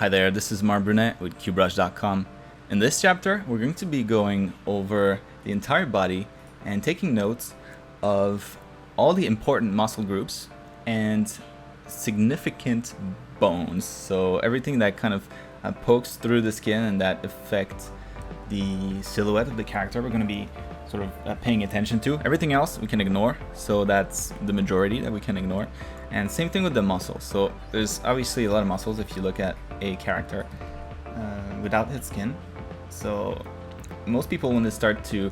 Hi there, this is Mar Brunet with QBrush.com. In this chapter, we're going to be going over the entire body and taking notes of all the important muscle groups and significant bones. So everything that kind of pokes through the skin and that affects the silhouette of the character, we're going to be sort of paying attention to. Everything else we can ignore, so that's the majority that we can ignore. And same thing with the muscles. So there's obviously a lot of muscles if you look at a character without its skin. So most people, when they start to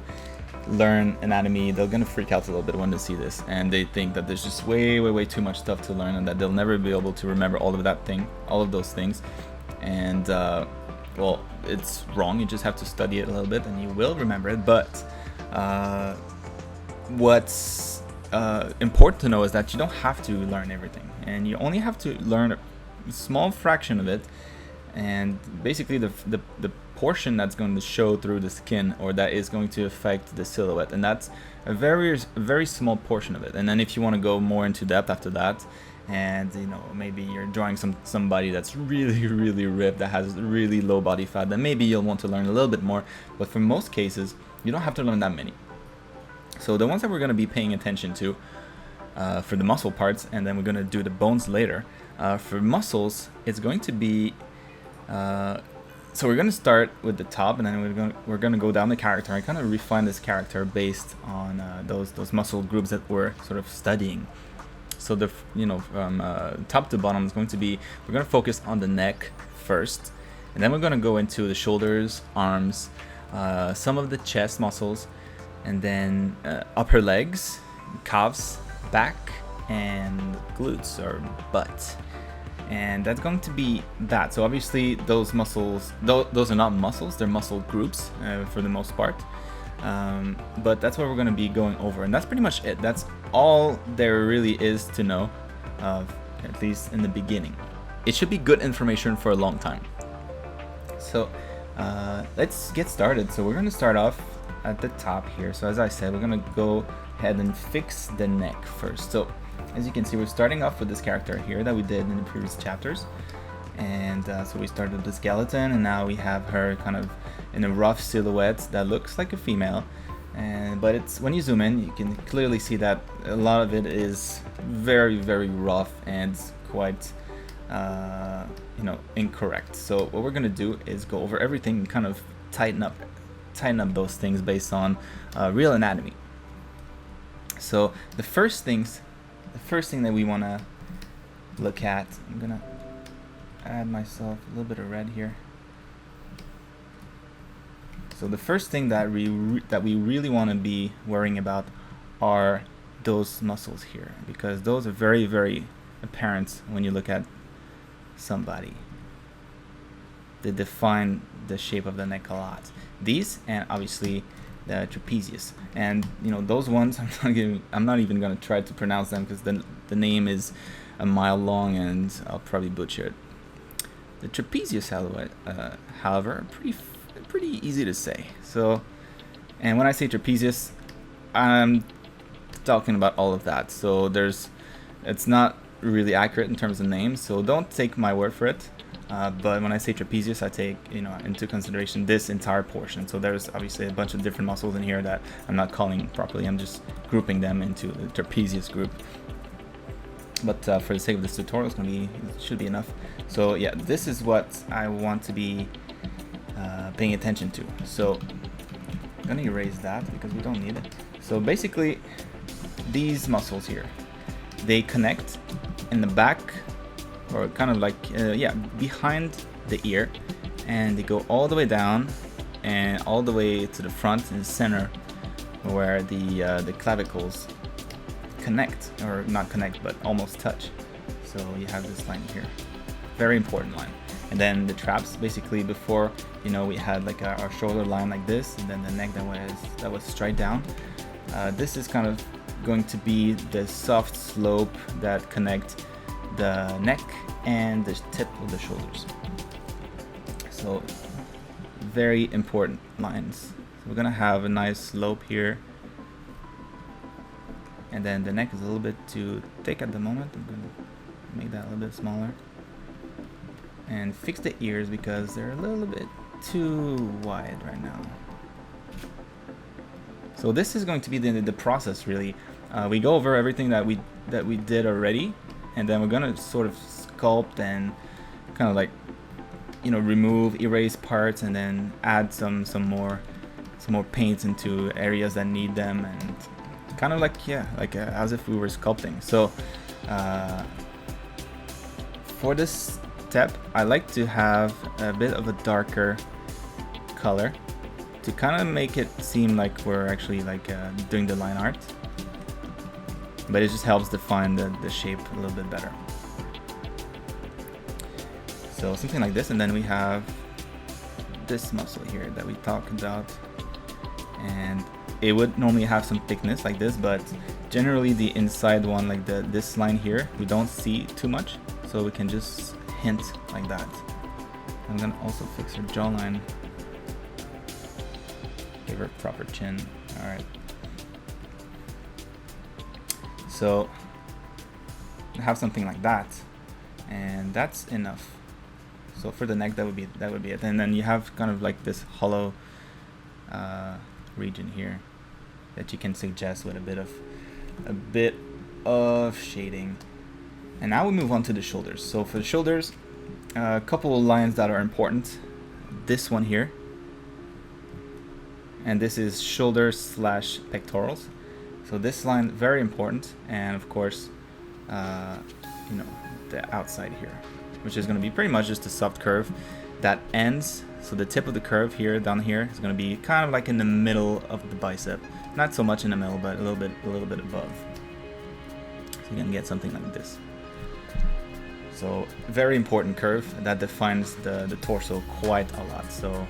learn anatomy, they're gonna freak out a little bit when they see this, and they think that there's just way too much stuff to learn, and that they'll never be able to remember all of those things. And well, it's wrong. You just have to study it a little bit, and you will remember it. But what's important to know is that you don't have to learn everything, and you only have to learn a small fraction of it. And basically the portion that's going to show through the skin, or that is going to affect the silhouette, and that's a very small portion of it. And then if you want to go more into depth after that, and maybe you're drawing somebody that's really ripped, that has really low body fat, then maybe you'll want to learn a little bit more. But for most cases, you don't have to learn that many. So the ones that we're going to be paying attention to for the muscle parts, and then we're going to do the bones later. For muscles, it's going to be so we're going to start with the top, and then we're going to go down the character and kind of refine this character based on those muscle groups that we're sort of studying. So from top to bottom is going to be, we're going to focus on the neck first, and then we're going to go into the shoulders, arms, some of the chest muscles, and then upper legs, calves, back, and glutes or butt. And that's going to be that. So obviously those muscles, those are not muscles, they're muscle groups for the most part. But that's what we're going to be going over, and that's pretty much it. That's all there really is to know, at least in the beginning. It should be good information for a long time. So let's get started. So we're going to start off at the top here. So as I said, we're going to go ahead and fix the neck first. So as you can see, we're starting off with this character here that we did in the previous chapters. And so we started with the skeleton, and now we have her kind of in a rough silhouette that looks like a female. But it's, when you zoom in, you can clearly see that a lot of it is very rough and quite incorrect. So what we're gonna do is go over everything and kind of tighten up those things based on real anatomy. So the first thing that we want to look at, I'm gonna add myself a little bit of red here. So the first thing that we really want to be worrying about are those muscles here, because those are very apparent when you look at somebody. They define the shape of the neck a lot. These, and obviously the trapezius, and those ones I'm not even gonna try to pronounce them, because the name is a mile long and I'll probably butcher it. The trapezius, however, pretty easy to say. So, and when I say trapezius, I'm talking about all of that. So it's not really accurate in terms of names, so don't take my word for it. But when I say trapezius, I take into consideration this entire portion. So there's obviously a bunch of different muscles in here that I'm not calling properly. I'm just grouping them into the trapezius group. But for the sake of this tutorial, it should be enough. So yeah, this is what I want to be paying attention to. So I'm gonna erase that because we don't need it. So basically, these muscles here, they connect in the back, or kind of like behind the ear, and they go all the way down and all the way to the front and center, where the clavicles connect, or not connect, but almost touch. So you have this line here, very important line. And then the traps, basically before, we had like our shoulder line like this, and then the neck that was straight down. This is kind of going to be the soft slope that connect the neck and the tip of the shoulders. So very important lines. So we're gonna have a nice slope here, and then the neck is a little bit too thick at the moment. I'm gonna make that a little bit smaller. and fix the ears because they're a little bit too wide right now. So this is going to be the process really. We go over everything that we did already, and then we're gonna sort of sculpt and kind of like, you know, remove, erase parts, and then add some more paints into areas that need them, and kind of like, yeah, like as if we were sculpting. So for this step, I like to have a bit of a darker color to kind of make it seem like we're actually like doing the line art, but it just helps define the shape a little bit better. So something like this, and then we have this muscle here that we talked about, and it would normally have some thickness like this, but generally the inside one, like this line here, we don't see too much, so we can just hint like that. I'm gonna also fix her jawline, give her a proper chin. All right, so have something like that, and that's enough. So for the neck, that would be it. And then you have kind of like this hollow region here that you can suggest with a bit of shading. And now we move on to the shoulders. So for the shoulders, a couple of lines that are important. This one here, and this is shoulder slash pectorals. So this line, very important, and of course, you know, the outside here, which is going to be pretty much just a soft curve that ends. So the tip of the curve here, down here, is going to be kind of like in the middle of the bicep. Not so much in the middle, but a little bit above. So you're going to get something like this. So very important curve that defines the torso quite a lot. So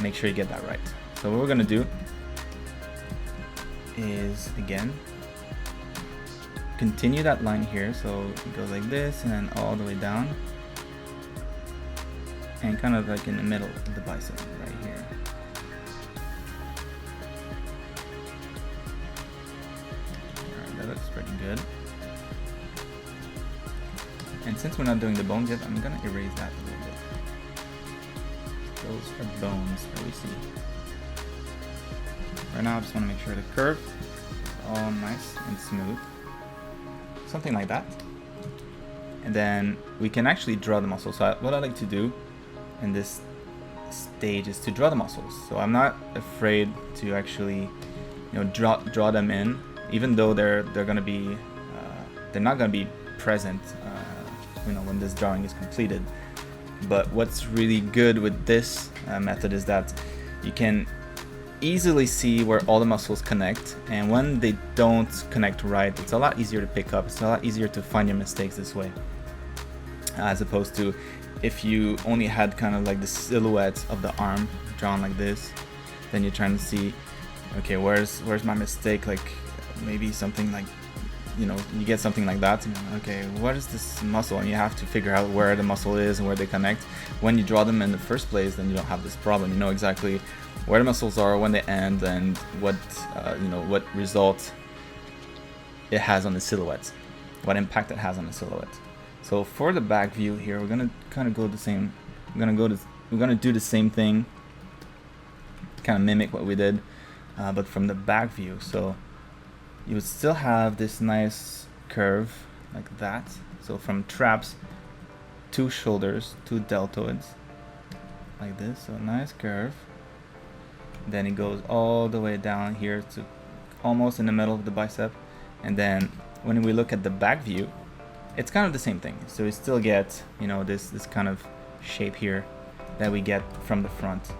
make sure you get that right. So what we're going to do is, again, continue that line here. So it goes like this and then all the way down, and kind of like in the middle of the bicep right here. Alright, that looks pretty good. And since we're not doing the bones yet, I'm gonna erase that a little bit. Those are bones that we see. Right now I just want to make sure the curve is all nice and smooth. Something like that. And then we can actually draw the muscles. So what I like to do in this stage is to draw the muscles. So I'm not afraid to actually, you know, draw them in, even though they're gonna be they're not gonna be present, you know, when this drawing is completed. But what's really good with this method is that you can easily see where all the muscles connect, and when they don't connect right, it's a lot easier to pick up. It's a lot easier to find your mistakes this way, as opposed to if you only had kind of like the silhouette of the arm drawn like this, then you're trying to see, okay, where's my mistake, like maybe something like, you know, you get something like that, and okay, what is this muscle, and you have to figure out where the muscle is and where they connect. When you draw them in the first place, then you don't have this problem. You know exactly where the muscles are, when they end, and what you know, what result it has on the silhouette, what impact it has on the silhouette. So for the back view here, we're gonna kind of go the same. We're gonna do the same thing, kind of mimic what we did, but from the back view. So you would still have this nice curve like that. So from traps to shoulders to deltoids, like this. So nice curve. Then it goes all the way down here to almost in the middle of the bicep. And then when we look at the back view, it's kind of the same thing. So we still get, you know, this kind of shape here that we get from the front,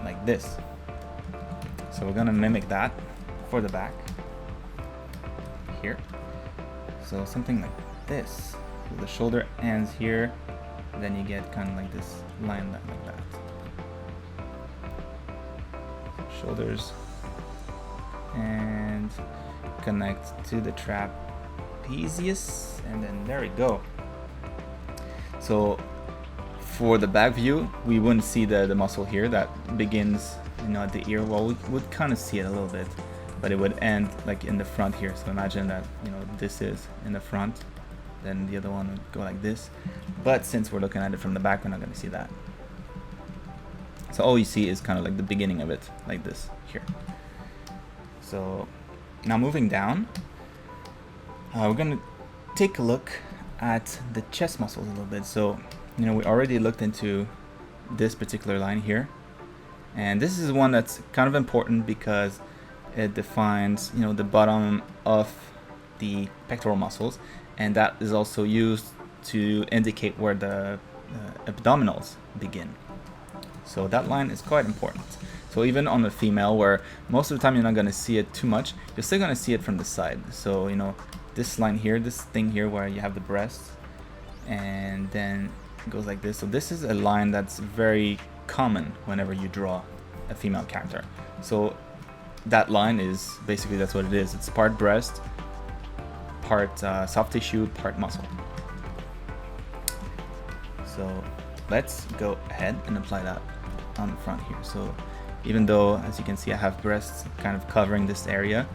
like this. So we're gonna mimic that for the back here. So something like this. So the shoulder ends here, then you get kind of like this line like that. Shoulders and connect to the trapezius, and then there we go. So for the back view, we wouldn't see the muscle here that begins, you know, at the ear. Well, we would kind of see it a little bit, but it would end like in the front here. So imagine that, you know, this is in the front, then the other one would go like this. But since we're looking at it from the back, we're not going to see that. So all you see is kind of like the beginning of it, like this here. So now moving down, we're going to take a look at the chest muscles a little bit. So, you know, we already looked into this particular line here, and this is one that's kind of important because it defines, you know, the bottom of the pectoral muscles, and that is also used to indicate where the abdominals begin. So that line is quite important. So even on a female, where most of the time you're not going to see it too much, you're still going to see it from the side. So, you know, this line here, this thing here where you have the breast, and then it goes like this. So this is a line that's very common whenever you draw a female character. So that line is basically, that's what it is. It's part breast, part soft tissue, part muscle. So let's go ahead and apply that on the front here. So even though, as you can see, I have breasts kind of covering this area,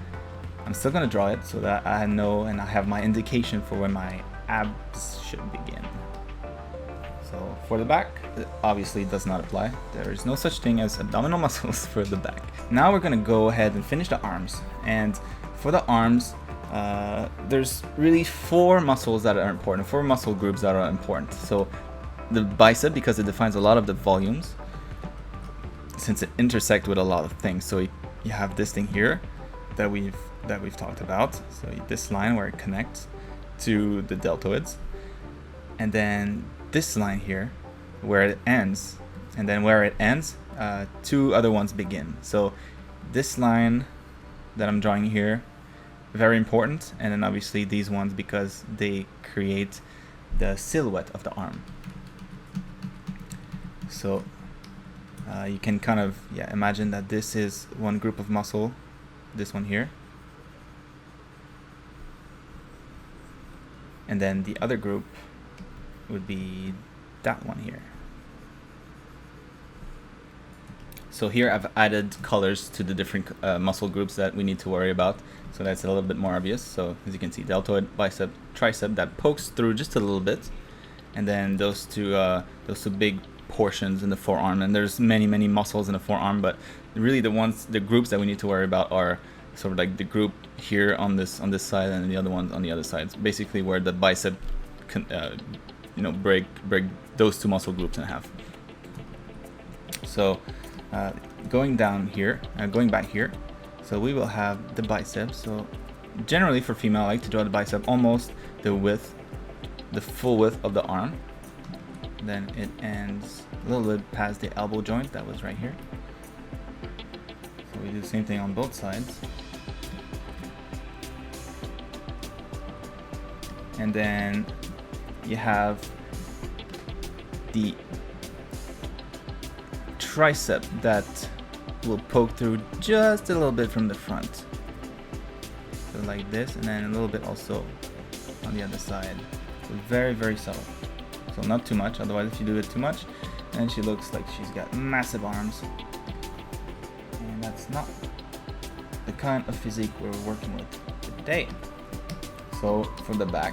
I'm still going to draw it so that I know and I have my indication for where my abs should begin. So for the back, it obviously does not apply. There is no such thing as abdominal muscles for the back. Now we're going to go ahead and finish the arms. And for the arms, there's really 4 muscles that are important, 4 muscle groups that are important. So the bicep, because it defines a lot of the volumes, since it intersects with a lot of things. So you have this thing here that we've talked about. So this line where it connects to the deltoids, and then this line here where it ends, and then where it ends, 2 other ones begin. So this line that I'm drawing here, very important, and then obviously these ones because they create the silhouette of the arm. So you can kind of imagine that this is one group of muscle, this one here, and then the other group would be that one here. So here I've added colors to the different muscle groups that we need to worry about, so that's a little bit more obvious. So as you can see, deltoid, bicep, tricep, that pokes through just a little bit, and then those two big portions in the forearm. And there's many muscles in the forearm, but really the groups that we need to worry about are sort of like the group here on this side, and the other ones on the other side. It's basically where the bicep can, break those 2 muscle groups in half. So going down here, going back here, so we will have the bicep. So generally for female, I like to draw the bicep almost the full width of the arm. Then it ends a little bit past the elbow joint that was right here. So we do the same thing on both sides. And then you have the tricep that will poke through just a little bit from the front. So like this, and then a little bit also on the other side. So very subtle. So not too much, otherwise if you do it too much, then she looks like she's got massive arms. And that's not the kind of physique we're working with today. So for the back,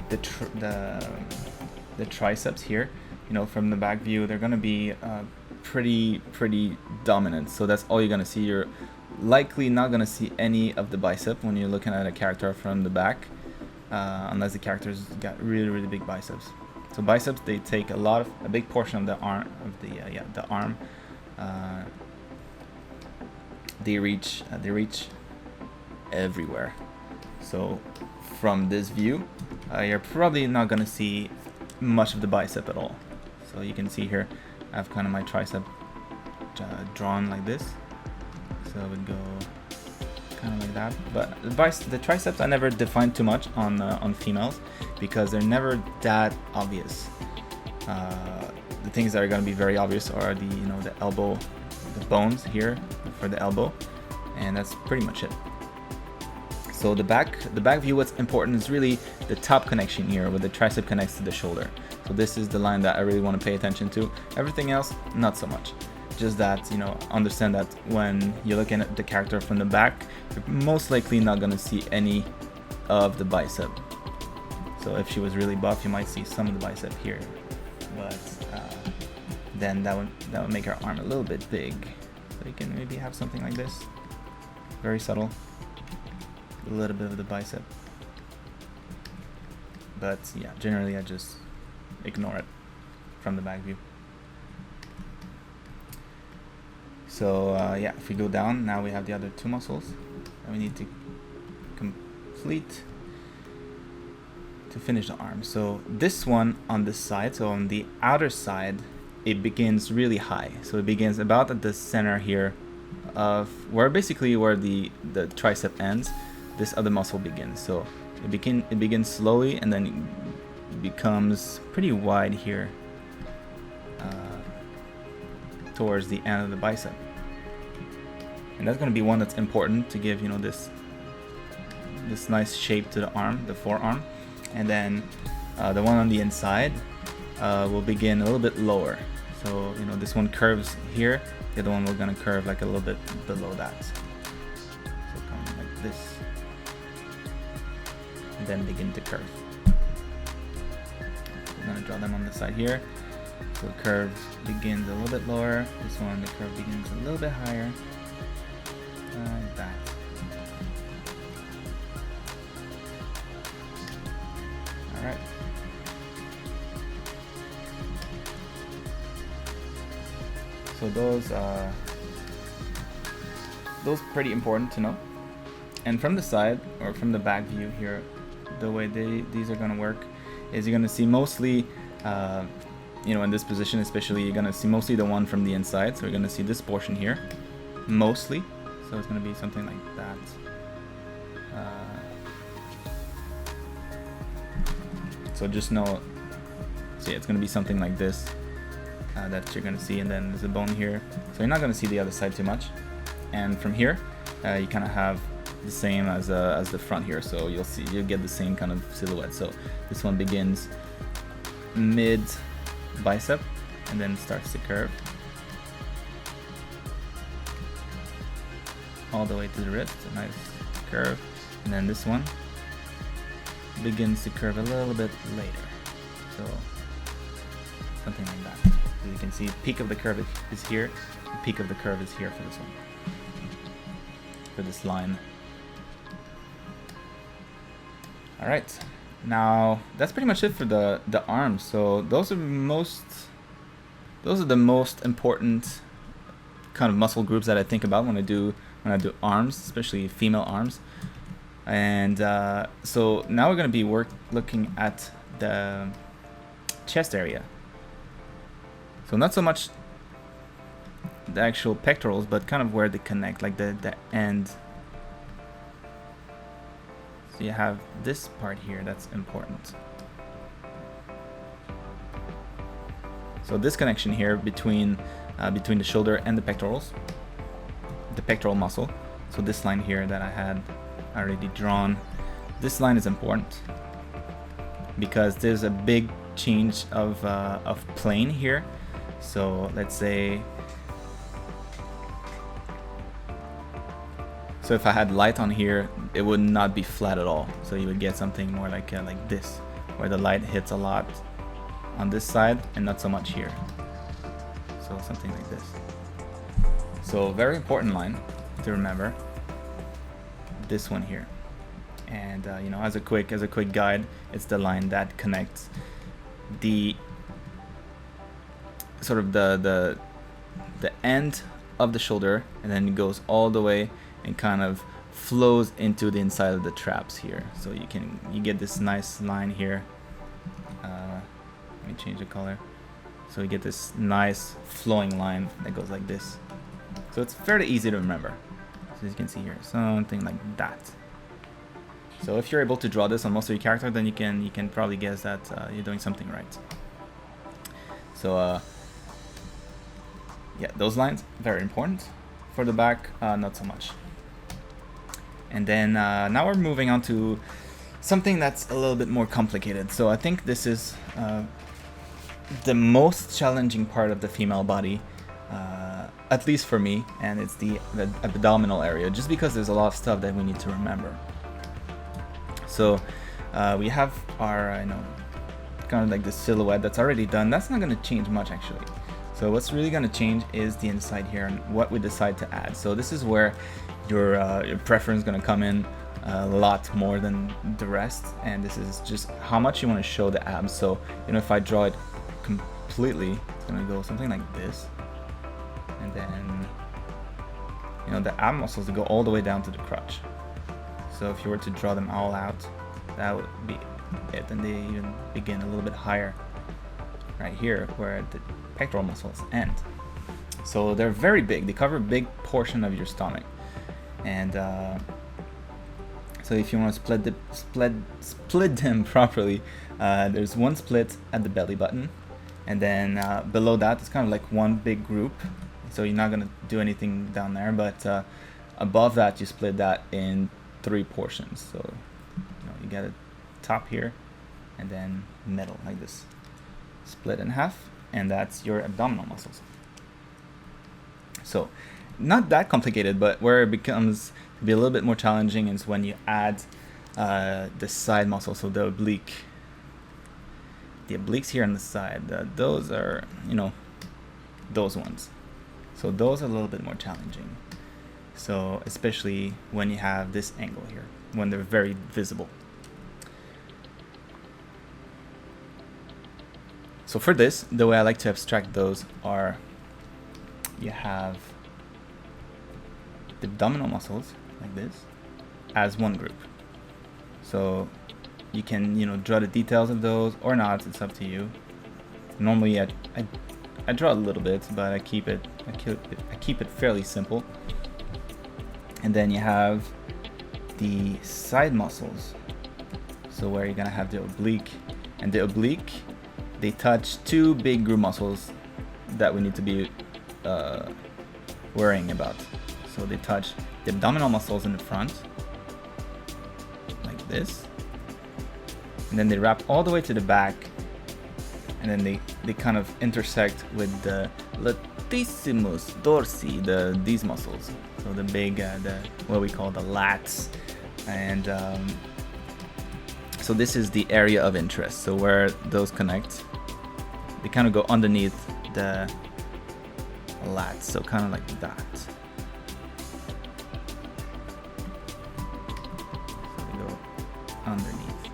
the triceps here, from the back view, they're gonna be pretty dominant. So that's all you're gonna see. You're likely not gonna see any of the bicep when you're looking at a character from the back, unless the character's got really big biceps. So biceps, they take a big portion of the arm, the arm. They reach everywhere. So from this view, you're probably not gonna see much of the bicep at all. So you can see here, I have kind of my tricep drawn like this. So it would go kind of like that. But the triceps I never define too much on females because they're never that obvious. The things that are going to be very obvious are the elbow, the bones here for the elbow, and that's pretty much it. So the back view, what's important is really the top connection here where the tricep connects to the shoulder. So this is the line that I really want to pay attention to. Everything else, not so much. Just that, understand that when you're looking at the character from the back, you're most likely not going to see any of the bicep. So if she was really buff, you might see some of the bicep here, but then that would make her arm a little bit big. So you can maybe have something like this, very subtle, a little bit of the bicep. But yeah, generally I just ignore it from the back view. So yeah, if we go down, now we have the other two muscles that we need to complete to finish the arm. So this one on this side, so on the outer side, it begins really high. So it begins about at the center here of where basically where the tricep ends, this other muscle begins. So it begins slowly and then it becomes pretty wide here towards the end of the bicep. And that's going to be one that's important to give, you know, this nice shape to the arm, the forearm. And then the one on the inside will begin a little bit lower. So, you know, this one curves here, the other one will gonna curve like a little bit below that. So come like this, and then begin to curve. I'm gonna draw them on the side here. So the curve begins a little bit lower. This one, the curve begins a little bit higher. Like that. All right. So those pretty important to know. And from the side or from the back view here, the way these are gonna work is you're gonna see mostly, you know, in this position especially, you're gonna see mostly the one from the inside. So you're gonna see this portion here, mostly. So it's gonna be something like that. So just know, so yeah, it's gonna be something like this. That you're gonna see, and then there's a bone here, so you're not gonna see the other side too much. And from here, you kind of have the same as the front here, so you'll get the same kind of silhouette. So this one begins mid bicep and then starts to curve all the way to the wrist, a nice curve, and then this one begins to curve a little bit later, so something like that. So you can see peak of the curve is here, the peak of the curve is here for this one, for this line. All right, now that's pretty much it for the arms. So those are the most important kind of muscle groups that I think about when I do arms, especially female arms. And so now we're going to be looking at the chest area. So not so much the actual pectorals, but kind of where they connect, like the end. So you have this part here that's important. So this connection here between the shoulder and the pectorals, the pectoral muscle. So this line here that I had already drawn, this line is important because there's a big change of plane here. So let's say, so if I had light on here, it would not be flat at all. So you would get something more like this, where the light hits a lot on this side and not so much here. So something like this. So very important line to remember, this one here. And you know, as a quick guide, it's the line that connects the sort of the end of the shoulder, and then it goes all the way and kind of flows into the inside of the traps here. So you get this nice line here. Let me change the color. So you get this nice flowing line that goes like this. So it's fairly easy to remember. So as you can see here, something like that. So if you're able to draw this on most of your character, then you can probably guess that you're doing something right. So yeah, those lines, very important. For the back, not so much. And then now we're moving on to something that's a little bit more complicated. So I think this is the most challenging part of the female body, at least for me, and it's the abdominal area, just because there's a lot of stuff that we need to remember. So we have our kind of like the silhouette that's already done. That's not going to change much actually. So what's really going to change is the inside here and what we decide to add. So this is where your preference is going to come in a lot more than the rest, and this is just how much you want to show the abs. So if I draw it completely, it's going to go something like this, and then the ab muscles go all the way down to the crotch. So if you were to draw them all out, that would be it. And they even begin a little bit higher right here where the pectoral muscles end. So they're very big. They cover a big portion of your stomach. And so if you want to split them properly, there's one split at the belly button, and then below that it's kind of like one big group. So you're not gonna do anything down there, but above that you split that in 3 portions. So you get a top here, and then middle like this, split in half, and that's your abdominal muscles. So not that complicated, but where it becomes to be a little bit more challenging is when you add the side muscle, so the oblique. The obliques here on the side, those are those ones. So those are a little bit more challenging. So especially when you have this angle here, when they're very visible. So for this, the way I like to abstract those are, you have the abdominal muscles like this as one group. So you can draw the details of those or not, it's up to you. Normally I draw a little bit, but I keep it fairly simple. And then you have the side muscles, so where you're gonna have the oblique, and the oblique, they touch 2 big group muscles that we need to be worrying about. So they touch the abdominal muscles in the front like this, and then they wrap all the way to the back, and then they kind of intersect with the latissimus dorsi, these muscles. So the big, what we call the lats, and so this is the area of interest. So where those connect, they kind of go underneath the lats, so kind of like that. So they go underneath,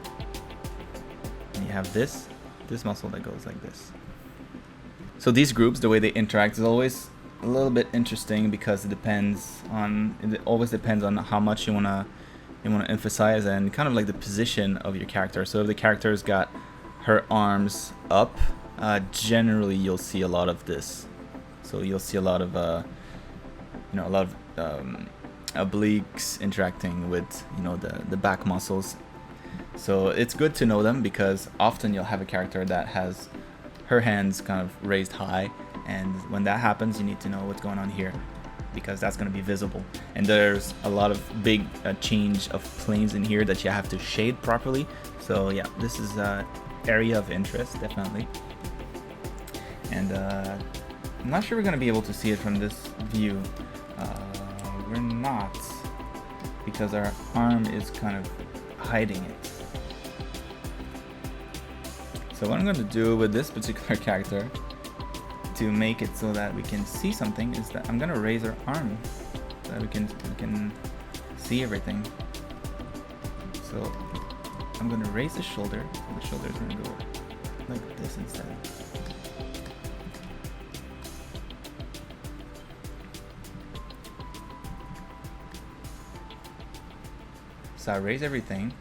and you have this muscle that goes like this. So these groups, the way they interact is always a little bit interesting, because it always depends on how much you wanna emphasize, and kind of like the position of your character. So if the character's got her arms up, generally you'll see a lot of this. So you'll see a lot of obliques interacting with the back muscles. So it's good to know them, because often you'll have a character that has her hands kind of raised high, and when that happens you need to know what's going on here, because that's going to be visible. And there's a lot of big change of planes in here that you have to shade properly. So yeah, this is an area of interest, definitely. And I'm not sure we're going to be able to see it from this view. We're not, because our arm is kind of hiding it. So what I'm going to do with this particular character to make it so that we can see something is that I'm going to raise our arm so that we can see everything. So I'm going to raise the shoulder, so the shoulder is going to go like this instead. So I raise everything,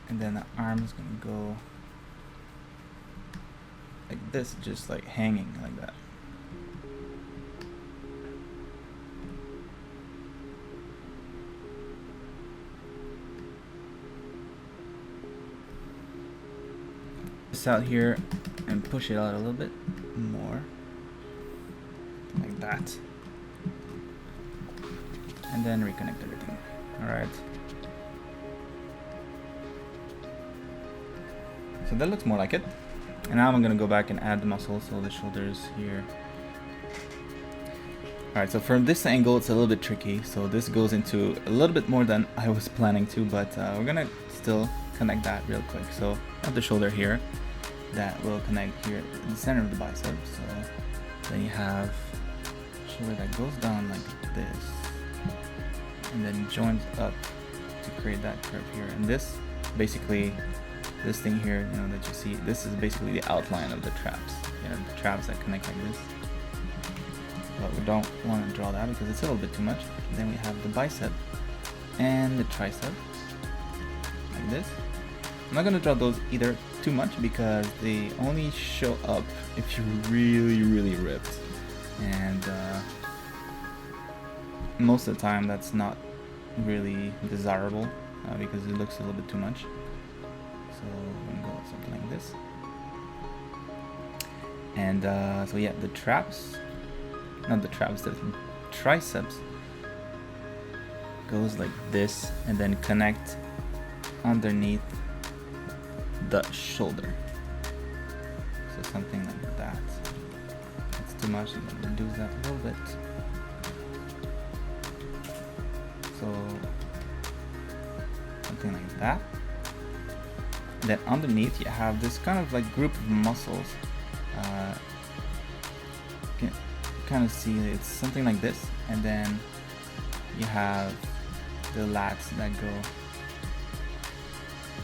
and then the arm is going to go like this, just like hanging like that. This out here and push it out a little bit more, like that, and then reconnect everything. Alright. So that looks more like it. And now I'm going to go back and add the muscles, so the shoulders here. Alright, so from this angle it's a little bit tricky, so this goes into a little bit more than I was planning to, but we're gonna still connect that real quick. So I have the shoulder here that will connect here in the center of the bicep. So then you have shoulder that goes down like this and then joins up to create that curve here. And this basically, this thing here, you know, that you see, this is basically the outline of the traps. You know, the traps that connect like this. But we don't want to draw that because it's a little bit too much. Then we have the bicep and the tricep, like this. I'm not going to draw those either too much because they only show up if you really ripped. And most of the time that's not really desirable because it looks a little bit too much. So I'm going to go with something like this. And so yeah, the traps, not the traps, the triceps goes like this and then connect underneath the shoulder. So something like that. It's too much, I'm gonna reduce that a little bit. So something like that. Then underneath you have this kind of like group of muscles. You can kind of see it's something like this, and then you have the lats that go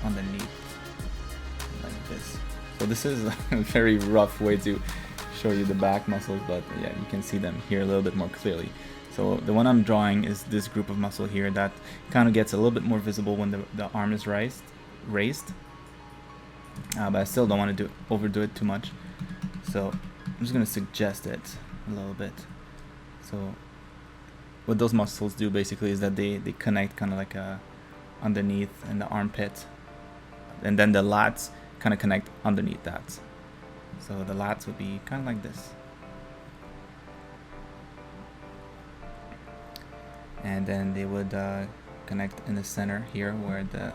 underneath like this. So this is a very rough way to show you the back muscles, but yeah, you can see them here a little bit more clearly. So the one I'm drawing is this group of muscle here that kind of gets a little bit more visible when the arm is raised. But I still don't want to overdo it too much. So I'm just going to suggest it a little bit. So what those muscles do basically is that they connect kind of like underneath in the armpit, and then the lats kind of connect underneath that. So the lats would be kind of like this. And then they would connect in the center here where the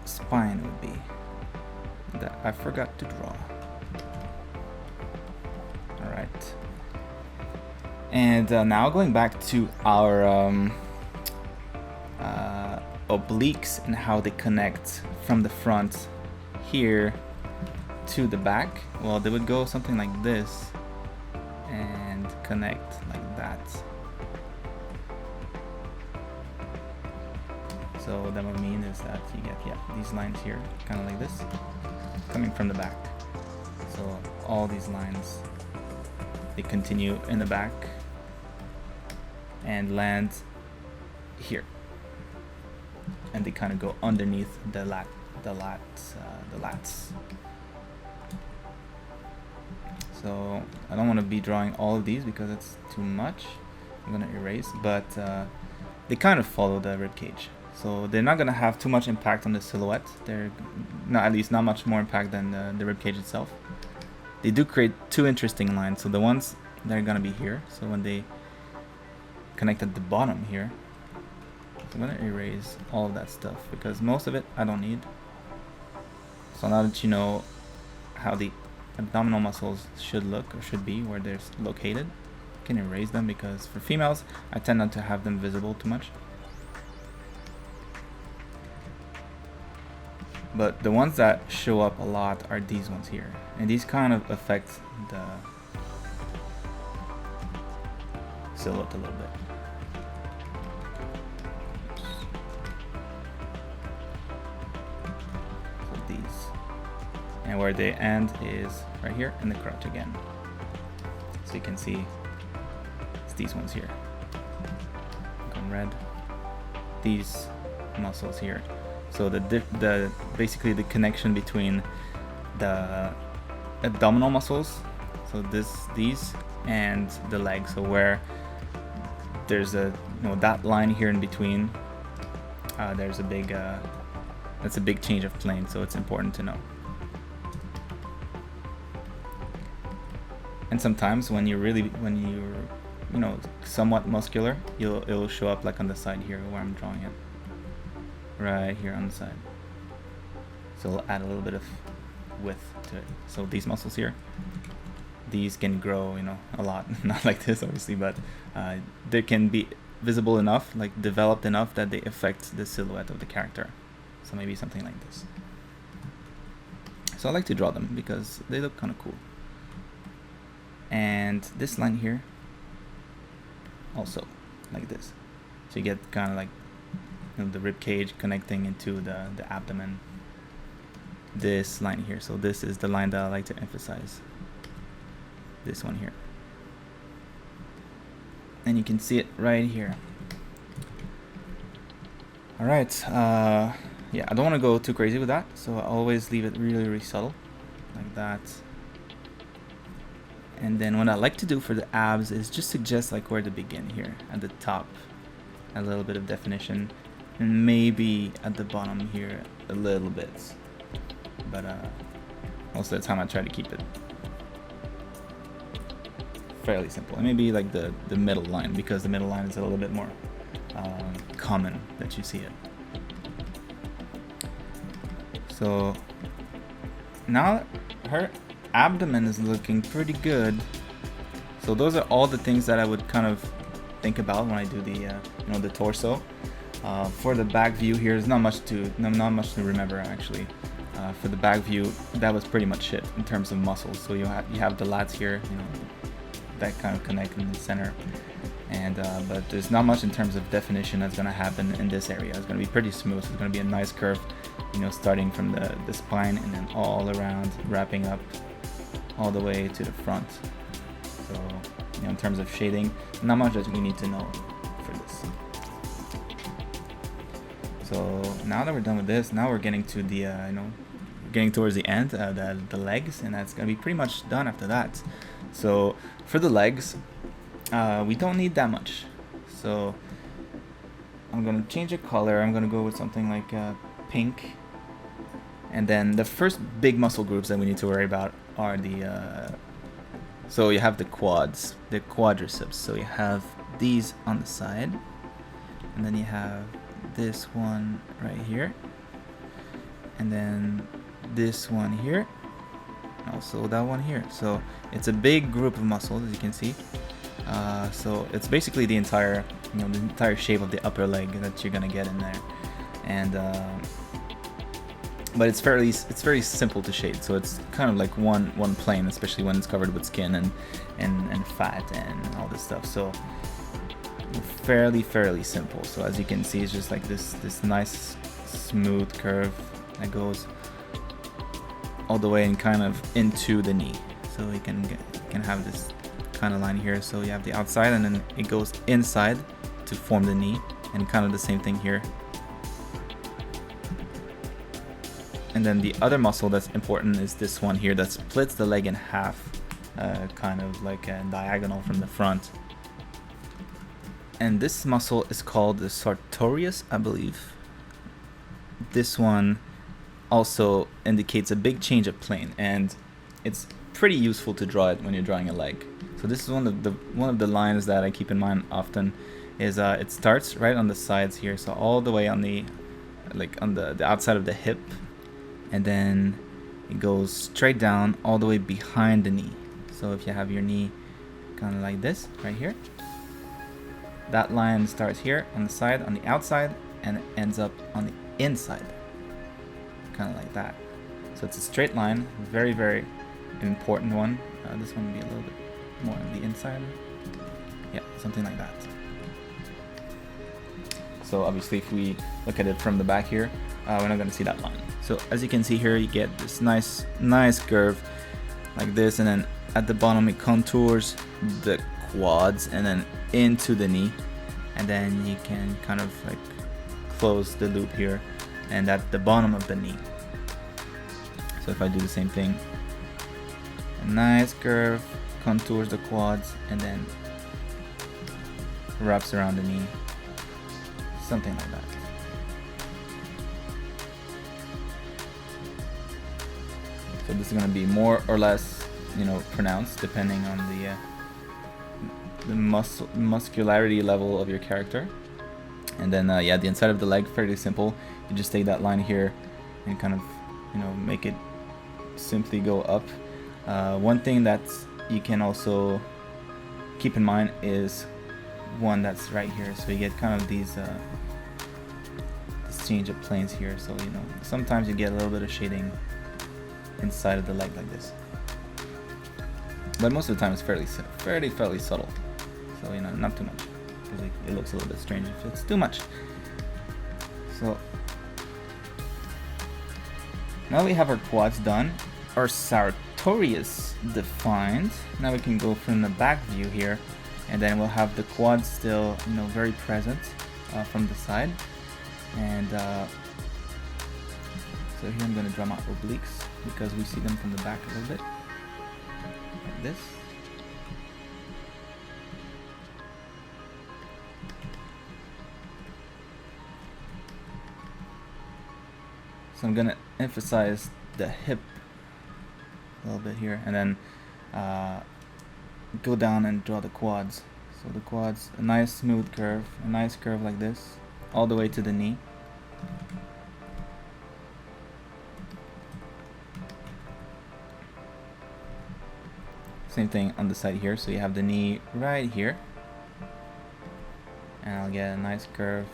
spine would be. That I forgot to draw. Alright. And now going back to our obliques and how they connect from the front here to the back. Well, they would go something like this and connect like that. So that would mean is that you get these lines here, kind of like this, coming from the back. So all these lines, they continue in the back and land here, and they kind of go underneath the lats. So I don't want to be drawing all of these because it's too much. I'm gonna erase, but they kind of follow the rib cage. So they're not gonna have too much impact on the silhouette. They're not, at least not much more impact than the rib cage itself. They do create two interesting lines. So the ones that are gonna be here. So when they connect at the bottom here, so I'm gonna erase all of that stuff because most of it I don't need. So now that you know how the abdominal muscles should look or should be, where they're located, you can erase them because for females I tend not to have them visible too much. But the ones that show up a lot are these ones here, and these kind of affect the silhouette a little bit. So these, and where they end is right here in the crotch again. So you can see it's these ones here. Go red. These muscles here. So the basically the connection between the abdominal muscles, so these and the leg. So where there's that line here in between, there's a big that's a big change of plane. So it's important to know. And sometimes when you're somewhat muscular, it'll show up like on the side here where I'm drawing it. Right here on the side. So we'll add a little bit of width to it. So these muscles here these can grow, you know, a lot. Not like this, obviously, but they can be visible enough, like developed enough, that they affect the silhouette of the character. So maybe something like this. So I like to draw them because they look kind of cool. And this line here, also like this. So you get kind of like, you know, the rib cage connecting into the abdomen. This line here, so this is the line that I like to emphasize. This one here. And you can see it right here. Alright, yeah, I don't want to go too crazy with that, so I always leave it really, really subtle, like that. And then what I like to do for the abs is just suggest like where to begin here, at the top, a little bit of definition, and maybe at the bottom here a little bit. But most of the time I try to keep it fairly simple, and maybe like the middle line, because the middle line is a little bit more common that you see it. So now her abdomen is looking pretty good. So those are all the things that I would kind of think about when I do the you know, the torso. For the back view here, there's not much to remember actually. For the back view, that was pretty much it in terms of muscles. So you have the lats here, you know, that kind of connect in the center, and but there's not much in terms of definition that's going to happen in this area. It's going to be pretty smooth. It's going to be a nice curve, you know, starting from the spine and then all around, wrapping up all the way to the front. So, you know, in terms of shading, not much that we need to know for this. So now that we're done with this, now we're getting to the you know, getting towards the end, the legs, and that's gonna be pretty much done after that. So for the legs, we don't need that much. So I'm gonna change the color. I'm gonna go with something like pink. And then the first big muscle groups that we need to worry about are the so you have the quads, the quadriceps. So you have these on the side, and then you have this one right here, and then this one here, and also that one here. So it's a big group of muscles, as you can see. So it's basically the entire, you know, the entire shape of the upper leg that you're gonna get in there, and but it's very simple to shade. So it's kind of like one plane, especially when it's covered with skin and fat and all this stuff. So fairly simple. So as you can see, it's just like this nice smooth curve that goes all the way and kind of into the knee. So you can have this kind of line here. So you have the outside, and then it goes inside to form the knee, and kind of the same thing here. And then the other muscle that's important is this one here that splits the leg in half, kind of like a diagonal from the front. And this muscle is called the sartorius, I believe. This one also indicates a big change of plane, and it's pretty useful to draw it when you're drawing a leg. So this is one of the lines that I keep in mind often. Is it starts right on the sides here, so all the way on the outside of the hip, and then it goes straight down all the way behind the knee. So if you have your knee kind of like this right here, that line starts here on the side, on the outside, and it ends up on the inside, kind of like that. So it's a straight line, very important one. This one will be a little bit more on the inside. Yeah, something like that. So obviously if we look at it from the back here, we're not going to see that line. So as you can see here, you get this nice curve like this, and then at the bottom it contours the quads and then into the knee, and then you can kind of like close the loop here and at the bottom of the knee. So if I do the same thing, a nice curve, contours the quads, and then wraps around the knee, something like that. So this is going to be more or less, you know, pronounced depending on the muscularity level of your character. And then yeah, the inside of the leg, fairly simple. You just take that line here and kind of, you know, make it simply go up. One thing that's you can also keep in mind is one that's right here. So you get kind of these this change of planes here. So you know, sometimes you get a little bit of shading inside of the leg like this, but most of the time it's fairly subtle. So you know, not too much, because it looks a little bit strange if it's too much. So now we have our quads done, our sartorius defined. Now we can go from the back view here, and then we'll have the quads still, you know, very present from the side. And so here I'm going to draw my obliques because we see them from the back a little bit, like this. So I'm going to emphasize the hip a little bit here, and then go down and draw the quads. So the quads, a nice smooth curve, a nice curve like this, all the way to the knee. Same thing on the side here, so you have the knee right here, and I'll get a nice curve.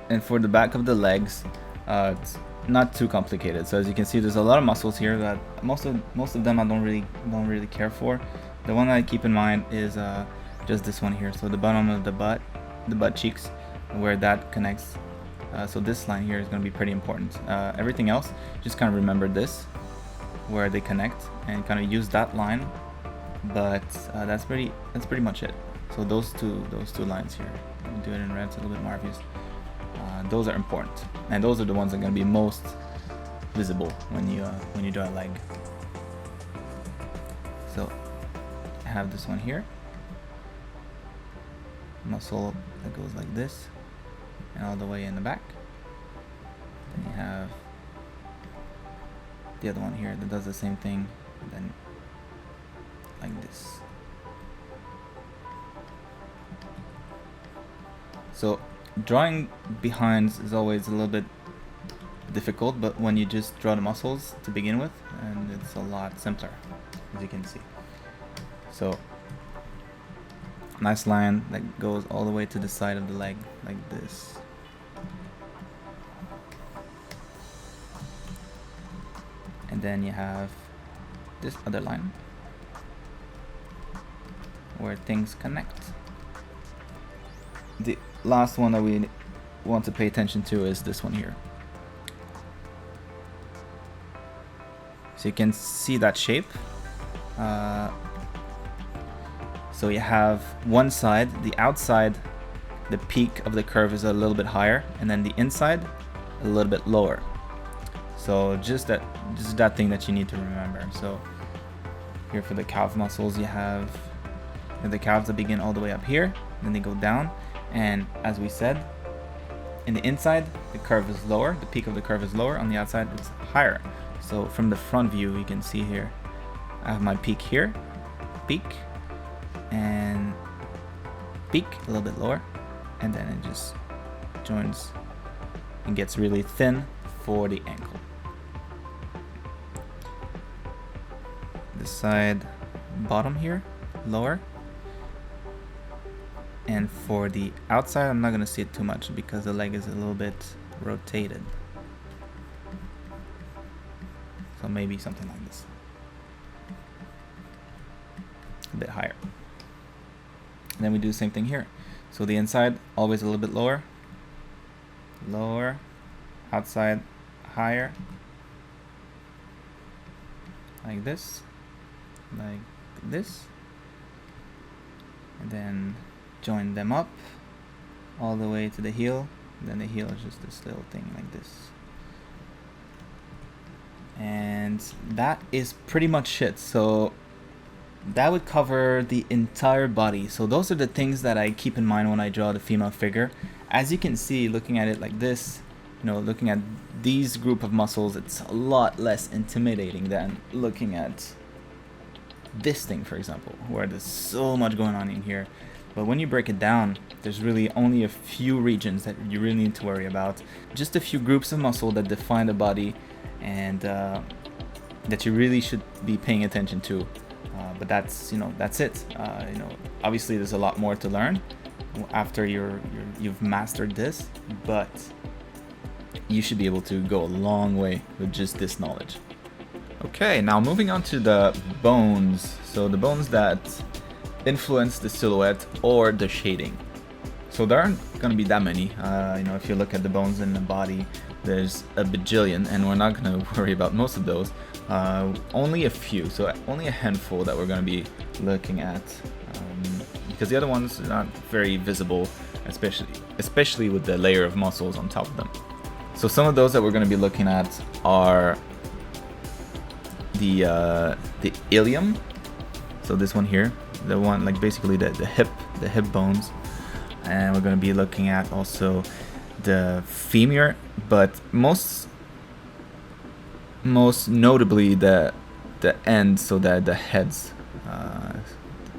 And for the back of the legs, it's not too complicated. So as you can see, there's a lot of muscles here that most of them I don't really care for. The one that I keep in mind is just this one here. So the bottom of the butt cheeks, where that connects. So this line here is going to be pretty important. Everything else, just kind of remember this, where they connect, and kind of use that line. But that's pretty much it. So those two lines here. Let me do it in red, it's a little bit more obvious. Those are important, and those are the ones that are going to be most visible when you draw a leg. So I have this one here, muscle that goes like this and all the way in the back. Then you have the other one here that does the same thing, and then like this. So drawing behinds is always a little bit difficult, but when you just draw the muscles to begin with, and it's a lot simpler, as you can see. So nice line that goes all the way to the side of the leg like this. And then you have this other line where things connect. The last one that we want to pay attention to is this one here. So you can see that shape. So you have one side, the outside, the peak of the curve is a little bit higher, and then the inside a little bit lower. So just that thing that you need to remember. So here for the calf muscles, you have the calves that begin all the way up here, then they go down. And as we said, in the inside, the curve is lower, the peak of the curve is lower, on the outside it's higher. So from the front view, you can see here, I have my peak here, peak, and peak, a little bit lower, and then it just joins and gets really thin for the ankle. This side, bottom here, lower. And for the outside, I'm not going to see it too much because the leg is a little bit rotated. So maybe something like this. A bit higher. And then we do the same thing here. So the inside, always a little bit lower. Lower. Outside, higher. Like this. Like this. And then join them up all the way to the heel. Then the heel is just this little thing like this. And that is pretty much it. So that would cover the entire body. So those are the things that I keep in mind when I draw the female figure. As you can see, looking at it like this, you know, looking at these group of muscles, it's a lot less intimidating than looking at this thing, for example, where there's so much going on in here. But when you break it down, there's really only a few regions that you really need to worry about. Just a few groups of muscle that define the body, and that you really should be paying attention to. But that's that's it. Obviously there's a lot more to learn after you've mastered this, but you should be able to go a long way with just this knowledge. Okay, now moving on to the bones. So the bones that influence the silhouette or the shading. So there aren't going to be that many. If you look at the bones in the body, there's a bajillion, and we're not going to worry about most of those. Only a few, so only a handful that we're going to be looking at, because the other ones are not very visible, especially with the layer of muscles on top of them. So some of those that we're going to be looking at are the ilium. So this one here, the one like basically the hip bones, and we're going to be looking at also the femur, but most notably the end, so that the heads,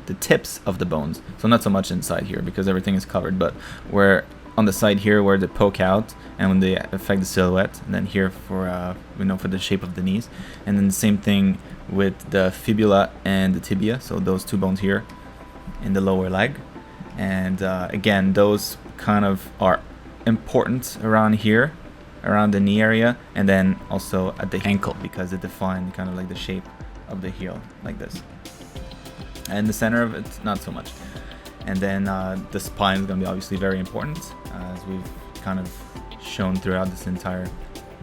the tips of the bones. So not so much inside here because everything is covered, but where on the side here where they poke out and when they affect the silhouette, and then here for for the shape of the knees, and then the same thing with the fibula and the tibia, so those two bones here in the lower leg. And again, those kind of are important around here, around the knee area, and then also at the ankle, because it defines kind of like the shape of the heel like this. And the center of it, not so much. And then the spine is going to be obviously very important, as we've kind of shown throughout this entire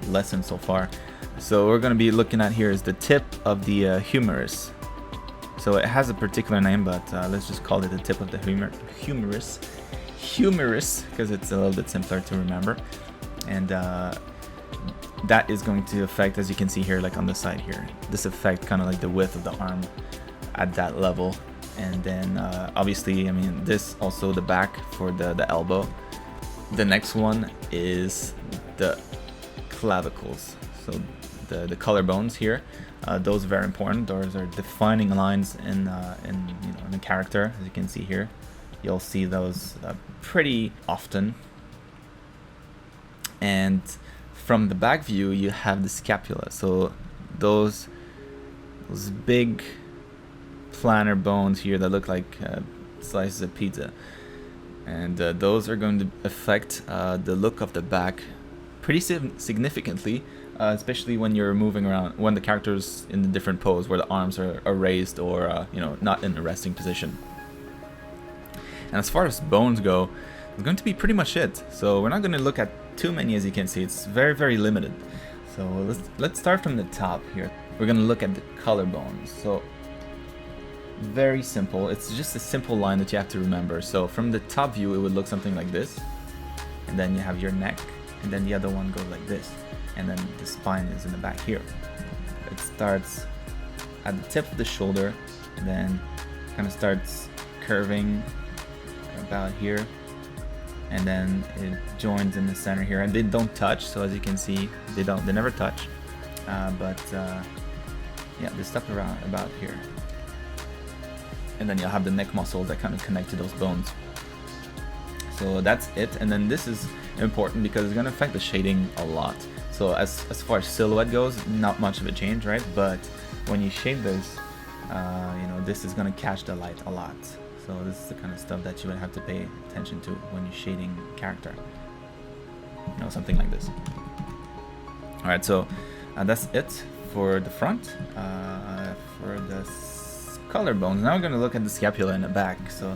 lesson so far. So we're going to be looking at here is the tip of the humerus. So it has a particular name, but let's just call it the tip of the humerus, because it's a little bit simpler to remember. And that is going to affect, as you can see here, like on the side here, this affect kind of like the width of the arm at that level. And then obviously, this also the back for the elbow. The next one is the clavicles, so the collarbones here. Those are very important. Those are defining lines in the character. As you can see here, you'll see those pretty often. And from the back view, you have the scapula. So those big planar bones here that look like slices of pizza, and those are going to affect the look of the back pretty significantly, especially when you're moving around, when the character's in the different pose where the arms are raised or not in a resting position. And as far as bones go, it's going to be pretty much it. So we're not going to look at too many, as you can see. It's very, very limited. So let's start from the top here. We're going to look at the collarbones. So very simple. It's just a simple line that you have to remember. So from the top view, it would look something like this, and then you have your neck, and then the other one goes like this, and then the spine is in the back here. It starts at the tip of the shoulder, and then kind of starts curving about here, and then it joins in the center here, and they don't touch. So as you can see, they never touch, but yeah, they stuck around about here. And then you'll have the neck muscles that kind of connect to those bones. So that's it. And then this is important because it's going to affect the shading a lot. So as far as silhouette goes, not much of a change, right? But when you shade this, this is going to catch the light a lot. So this is the kind of stuff that you would have to pay attention to when you're shading character. Something like this. All right, so that's it for the front. For the collarbones, now we're going to look at the scapula in the back. So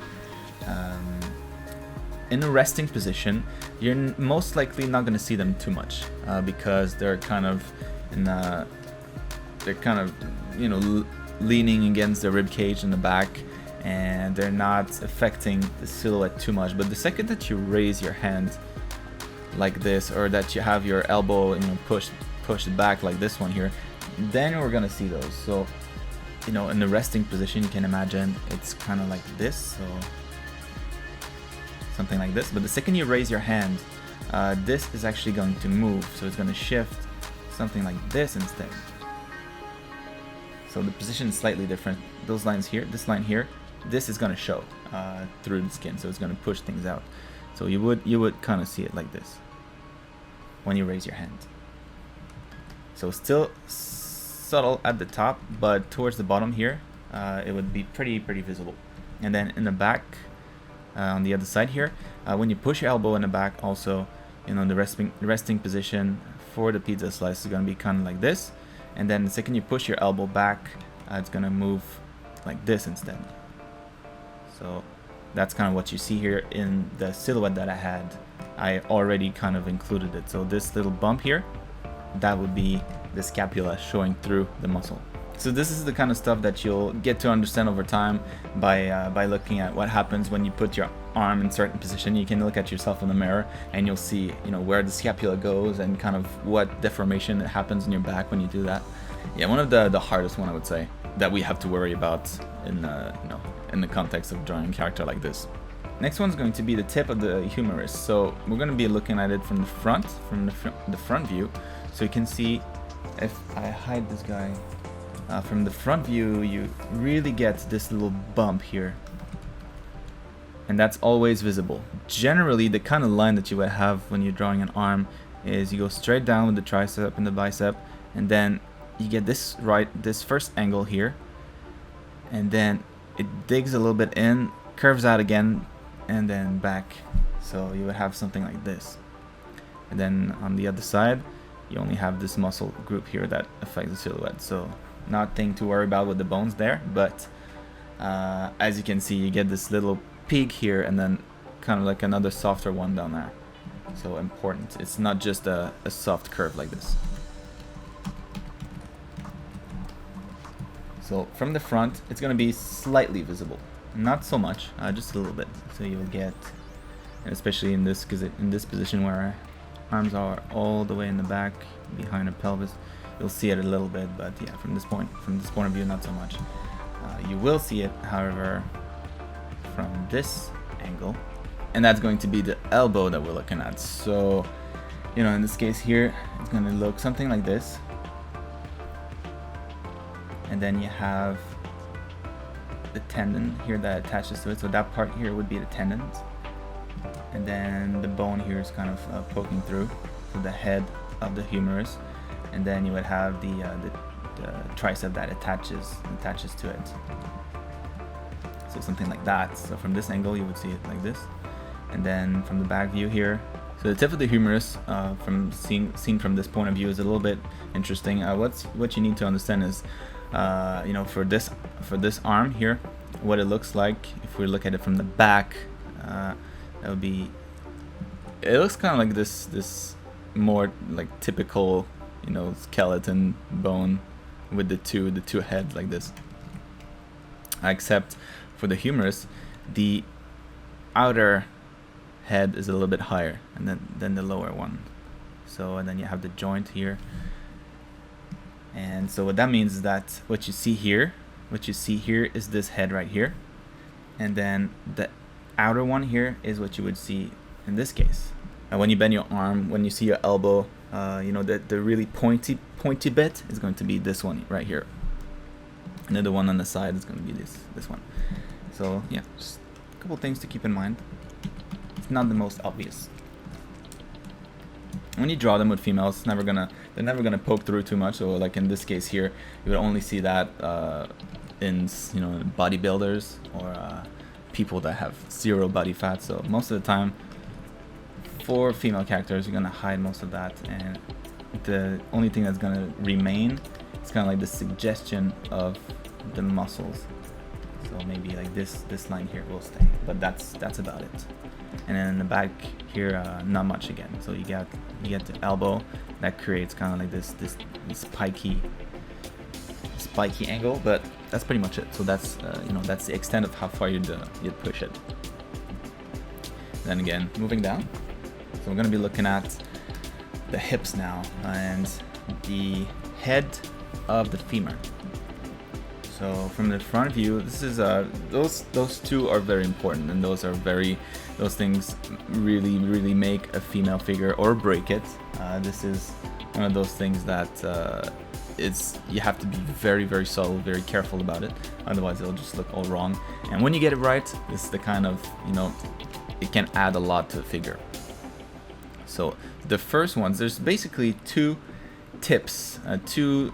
in a resting position, you're most likely not going to see them too much because they're kind of leaning against the rib cage in the back, and they're not affecting the silhouette too much. But the second that you raise your hand like this, or that you have your elbow pushed back like this one here, then we're gonna see those. So in the resting position, you can imagine it's kind of like this, so something like this. But the second you raise your hand, this is actually going to move, so it's going to shift something like this instead. So the position is slightly different. Those lines here, this line here, this is going to show through the skin, so it's going to push things out. So you would kind of see it like this when you raise your hand. So still subtle at the top, but towards the bottom here, it would be pretty visible. And then in the back, on the other side here, when you push your elbow in the back, also, you know, the resting position for the pizza slice is going to be kind of like this. And then the second you push your elbow back, it's going to move like this instead. So that's kind of what you see here in the silhouette that I had. I already kind of included it. So this little bump here, that would be the scapula showing through the muscle. So this is the kind of stuff that you'll get to understand over time by looking at what happens when you put your arm in certain position. You can look at yourself in the mirror and you'll see, you know, where the scapula goes and kind of what deformation happens in your back when you do that. Yeah, one of the hardest one, I would say, that we have to worry about in you know, in the context of drawing a character like this. Next one's going to be the tip of the humerus. So we're going to be looking at it from the front, the front view. So you can see, if I hide this guy, from the front view, you really get this little bump here. And that's always visible. Generally, the kind of line that you would have when you're drawing an arm is you go straight down with the tricep and the bicep, and then you get this first angle here, and then it digs a little bit in, curves out again, and then back. So you would have something like this. And then on the other side, you only have this muscle group here that affects the silhouette. So nothing to worry about with the bones there, but as you can see, you get this little peak here and then kind of like another softer one down there. So important. It's not just a soft curve like this. So from the front, it's going to be slightly visible. Not so much, just a little bit. So you'll get, and especially in this, because in this position where our arms are all the way in the back behind the pelvis, you'll see it a little bit. But yeah, from this point of view, not so much. You will see it, however, from this angle, and that's going to be the elbow that we're looking at. So, you know, in this case here, it's going to look something like this. And then you have the tendon here that attaches to it. So that part here would be the tendons. And then the bone here is kind of poking through to the head of the humerus. And then you would have the tricep that attaches to it. So something like that. So from this angle, you would see it like this. And then from the back view here, so the tip of the humerus, from seen from this point of view, is a little bit interesting. What you need to understand is, you know, for this arm here, what it looks like. If we look at it from the back, that would be. It looks kind of like this more like typical, you know, skeleton bone with the two heads like this. Except for the humerus, the outer head is a little bit higher and then the lower one. So, and then you have the joint here. And so what that means is that what you see here is this head right here. And then the outer one here is what you would see in this case. And when you bend your arm, when you see your elbow, you know, the really pointy bit is going to be this one right here. And then the one on the side is going to be this one. So yeah, just a couple things to keep in mind. It's not the most obvious. When you draw them with females, they're never gonna poke through too much. So like in this case here, you would only see that in, you know, bodybuilders or people that have zero body fat. So most of the time, for female characters, you're gonna hide most of that, and the only thing that's gonna remain is kind of like the suggestion of the muscles. So maybe like this line here will stay, but that's about it. And then in the back here, not much again. So you get the elbow that creates kind of like this spiky angle, but that's pretty much it. So that's you know, that's the extent of how far you'd push it. Then again, moving down. So we're going to be looking at the hips now and the head of the femur. So from the front view, this is those two are very important, and those things really make a female figure or break it. This is one of those things that you have to be very subtle, very careful about it, otherwise it'll just look all wrong. And when you get it right, this is the kind of, you know, it can add a lot to the figure. So the first ones, there's basically two tips, two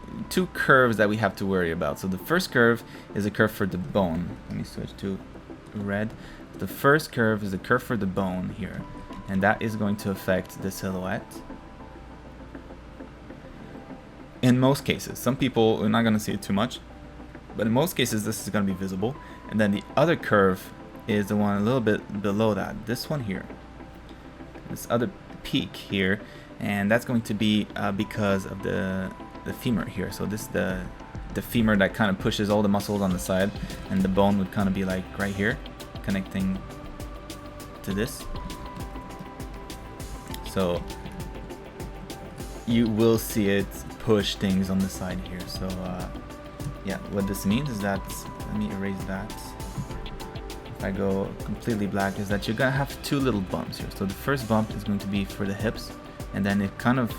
curves that we have to worry about. So the first curve is a curve for the bone. Let me switch to red. The first curve is a curve for the bone here, and that is going to affect the silhouette. In most cases, some people are not going to see it too much, but in most cases this is going to be visible. And then the other curve is the one a little bit below that, this one here, this other peak here, and that's going to be because of the femur here. So this is the femur that kind of pushes all the muscles on the side, and the bone would kind of be like right here, connecting to this. So you will see it push things on the side here. So yeah, what this means is that, let me erase that. If I go completely black, is that you're gonna have two little bumps here. So the first bump is going to be for the hips, and then it kind of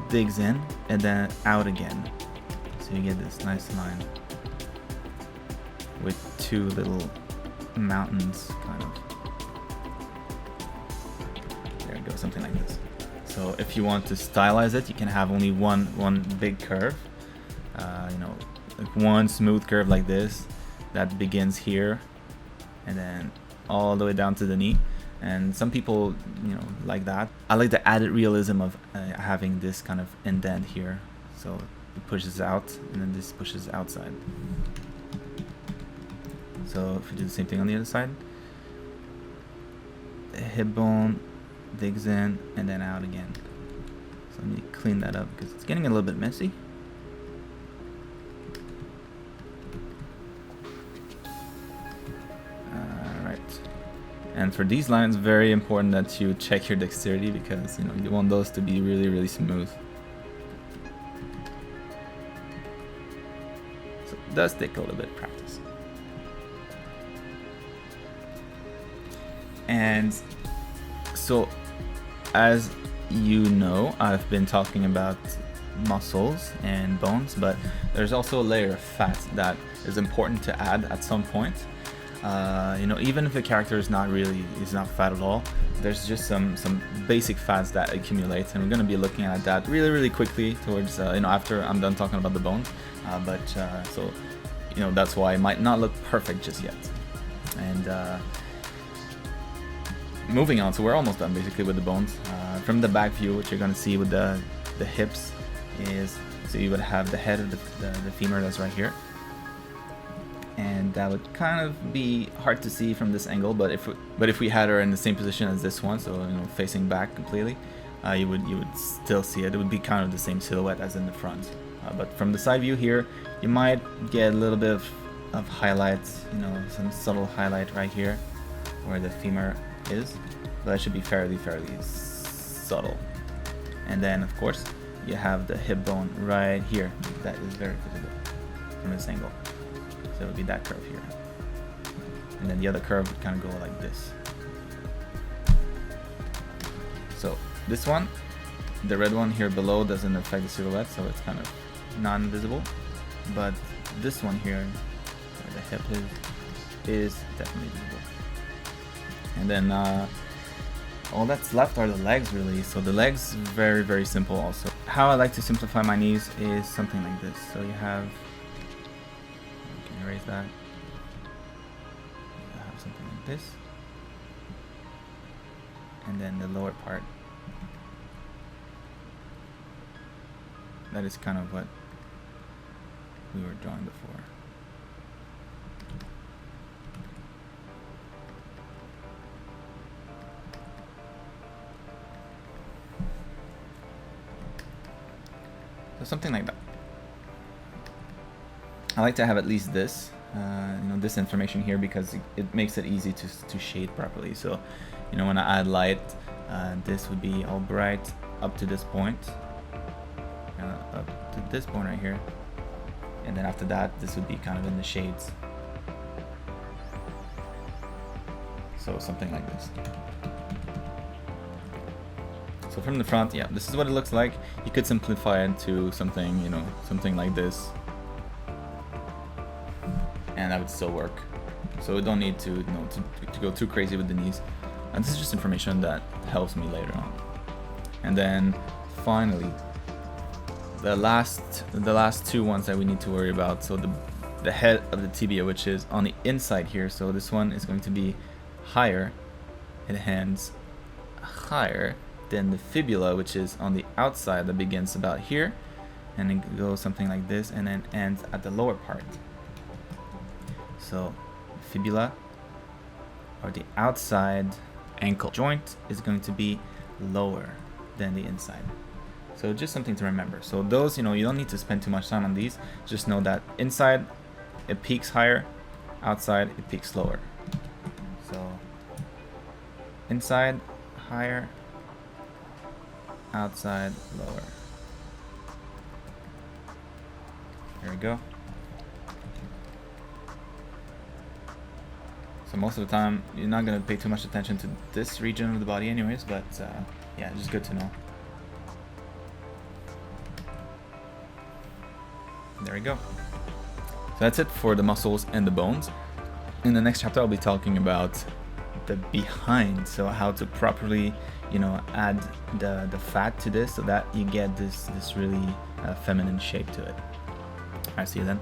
digs in and then out again. So you get this nice line with two little mountains, kind of. There you go, something like this. So if you want to stylize it, you can have only one big curve, you know, like one smooth curve like this that begins here and then all the way down to the knee. And some people, you know, like that. I like the added realism of having this kind of indent here, so it pushes out and then this pushes outside. So if we do the same thing on the other side, the hip bone digs in and then out again. So let me clean that up because it's getting a little bit messy. Alright. And for these lines, very important that you check your dexterity, because you know you want those to be really, really smooth. So it does take a little bit of practice. And so, as you know, I've been talking about muscles and bones, but there's also a layer of fat that is important to add at some point. You know, even if the character is not fat at all, there's just some basic fats that accumulate, and we're going to be looking at that really quickly towards you know, after I'm done talking about the bones. So you know, that's why it might not look perfect just yet. And moving on, so we're almost done basically with the bones. From the back view, what you're going to see with the hips is, so you would have the head of the femur that's right here, and that would kind of be hard to see from this angle, but if we had her in the same position as this one, so you know, facing back completely, you would still see it. It would be kind of the same silhouette as in the front, but from the side view here, you might get a little bit of highlights, you know, some subtle highlight right here where the femur is, but it should be fairly subtle. And then of course you have the hip bone right here that is very visible from this angle, so it would be that curve here, and then the other curve would kind of go like this. So this one, the red one here below, doesn't affect the silhouette, so it's kind of non-visible, but this one here where the hip is definitely visible. And then all that's left are the legs, really. So the legs, very simple also. How I like to simplify my knees is something like this. So you have, you can erase that. You have something like this, and then the lower part, that is kind of what we were drawing before. So something like that. I like to have at least this, you know, this information here, because it makes it easy to shade properly. So, you know, when I add light, this would be all bright up to this point, up to this point right here, and then after that, this would be kind of in the shades. So something like this. So from the front, yeah, this is what it looks like. You could simplify it to something, you know, something like this, and that would still work. So we don't need to, you know, to go too crazy with the knees. And this is just information that helps me later on. And then finally, the last two ones that we need to worry about. So the head of the tibia, which is on the inside here. So this one is going to be higher. It ends higher than the fibula, which is on the outside, that begins about here, and it goes something like this, and then ends at the lower part. So fibula, or the outside ankle joint, is going to be lower than the inside. So just something to remember. So those, you don't need to spend too much time on these. Just know that inside it peaks higher, outside it peaks lower. So inside higher, outside lower. There we go. So most of the time you're not going to pay too much attention to this region of the body anyways, but yeah, just good to know. There we go. So that's it for the muscles and the bones. In the next chapter I'll be talking about the behind, so how to properly add the fat to this so that you get this really feminine shape to it. Alright, see you then.